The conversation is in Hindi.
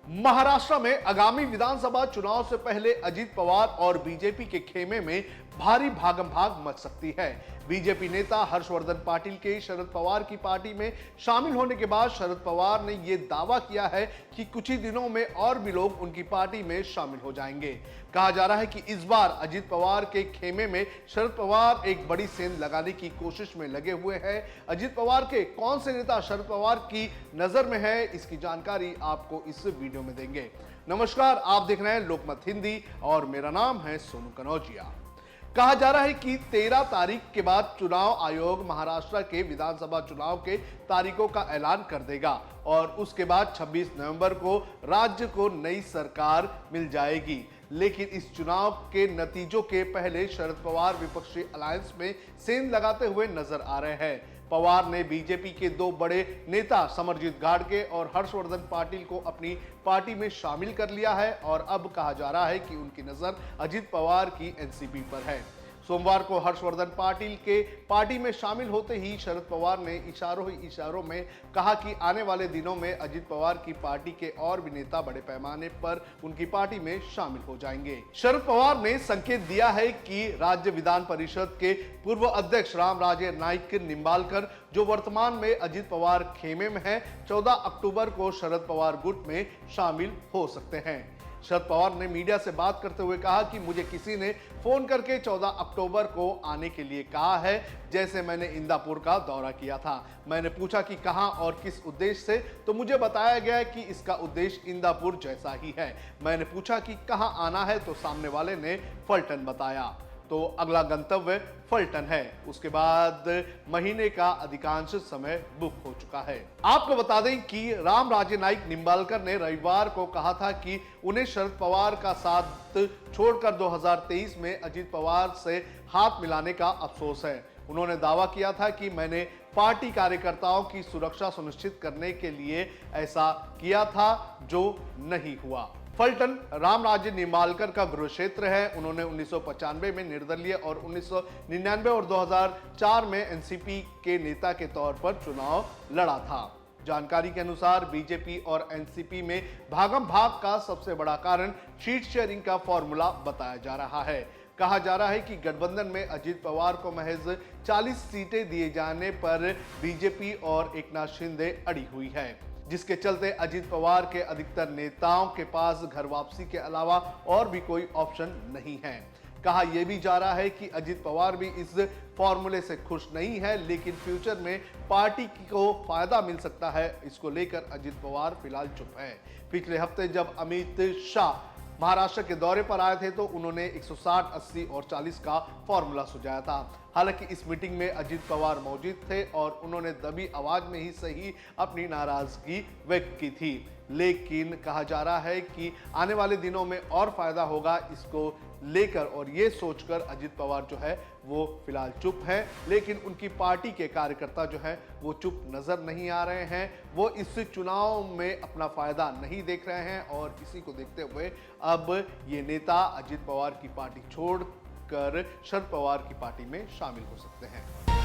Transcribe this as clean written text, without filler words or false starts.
महाराष्ट्र में आगामी विधानसभा चुनाव से पहले अजित पवार और बीजेपी के खेमे में भारी भागम भाग मच सकती है। बीजेपी नेता हर्षवर्धन पाटिल के शरद पवार की पार्टी में शामिल होने के बाद शरद पवार ने यह दावा किया है कि कुछ ही दिनों में और भी लोग उनकी पार्टी में शामिल हो जाएंगे। कहा जा रहा है कि इस बार अजित पवार के खेमे में शरद पवार एक बड़ी सेंध लगाने की कोशिश में लगे हुए हैं। अजित पवार के कौन से नेता शरद पवार की नजर में है, इसकी जानकारी आपको इस वीडियो में देंगे। नमस्कार, आप देख रहे हैं लोकमत हिंदी और मेरा नाम है सोनू कनौजिया। कहा जा रहा है कि 13 तारीख के बाद चुनाव आयोग महाराष्ट्र के विधानसभा चुनाव के तारीखों का ऐलान कर देगा और उसके बाद 26 नवंबर को राज्य को नई सरकार मिल जाएगी। लेकिन इस चुनाव के नतीजों के पहले शरद पवार विपक्षी अलायंस में सेंध लगाते हुए नजर आ रहे हैं। पवार ने बीजेपी के दो बड़े नेता समरजीत गाडगे और हर्षवर्धन पाटिल को अपनी पार्टी में शामिल कर लिया है और अब कहा जा रहा है कि उनकी नजर अजित पवार की एनसीपी पर है। सोमवार को हर्षवर्धन पाटिल के पार्टी में शामिल होते ही शरद पवार ने इशारों में कहा कि आने वाले दिनों में अजित पवार की पार्टी के और भी नेता बड़े पैमाने पर उनकी पार्टी में शामिल हो जाएंगे। शरद पवार ने संकेत दिया है कि राज्य विधान परिषद के पूर्व अध्यक्ष रामराजे नाईक निंबालकर, जो वर्तमान में अजित पवार खेमे में है, 14 अक्टूबर को शरद पवार गुट में शामिल हो सकते हैं। शरद पवार ने मीडिया से बात करते हुए कहा कि मुझे किसी ने फोन करके 14 अक्टूबर को आने के लिए कहा है, जैसे मैंने इंदापुर का दौरा किया था। मैंने पूछा कि कहां और किस उद्देश्य से, तो मुझे बताया गया कि इसका उद्देश्य इंदापुर जैसा ही है। मैंने पूछा कि कहां आना है, तो सामने वाले ने फलटन बताया, तो अगला गंतव्य फलटन है। उसके बाद महीने का अधिकांश समय बुक हो चुका है। आपको बता दें कि रामराजे नाईक निंबालकर ने रविवार को कहा था कि उन्हें शरद पवार का साथ छोड़कर 2023 में अजित पवार से हाथ मिलाने का अफसोस है। उन्होंने दावा किया था कि मैंने पार्टी कार्यकर्ताओं की सुरक्षा सुनिश्चित करने के लिए ऐसा किया था, जो नहीं हुआ। फलटन रामराजे निंबालकर का गृह क्षेत्र है। उन्होंने 1995 में निर्दलीय और 1999 और 2004 में एनसीपी के नेता के तौर पर चुनाव लड़ा था। जानकारी के अनुसार बीजेपी और एनसीपी में भागम भाग का सबसे बड़ा कारण सीट शेयरिंग का फॉर्मूला बताया जा रहा है। कहा जा रहा है कि गठबंधन में अजित पवार को महज 40 सीटें दिए जाने पर बीजेपी और एकनाथ शिंदे अड़ी हुई है, जिसके चलते अजित पवार के अधिकतर नेताओं के पास घर वापसी के अलावा और भी कोई ऑप्शन नहीं है। कहा यह भी जा रहा है कि अजित पवार भी इस फॉर्मूले से खुश नहीं है, लेकिन फ्यूचर में पार्टी को फायदा मिल सकता है, इसको लेकर अजित पवार फिलहाल चुप है। पिछले हफ्ते जब अमित शाह महाराष्ट्र के दौरे पर आए थे तो उन्होंने 160, 80 और 40 का फॉर्मूला सुझाया था। हालांकि इस मीटिंग में अजित पवार मौजूद थे और उन्होंने दबी आवाज में ही सही अपनी नाराजगी व्यक्त की थी, लेकिन कहा जा रहा है कि आने वाले दिनों में और फायदा होगा, इसको लेकर और ये सोचकर अजित पवार जो है वो फिलहाल चुप है। लेकिन उनकी पार्टी के कार्यकर्ता जो है वो चुप नजर नहीं आ रहे हैं। वो इस चुनाव में अपना फायदा नहीं देख रहे हैं और इसी को देखते हुए अब ये नेता अजित पवार की पार्टी छोड़कर शरद पवार की पार्टी में शामिल हो सकते हैं।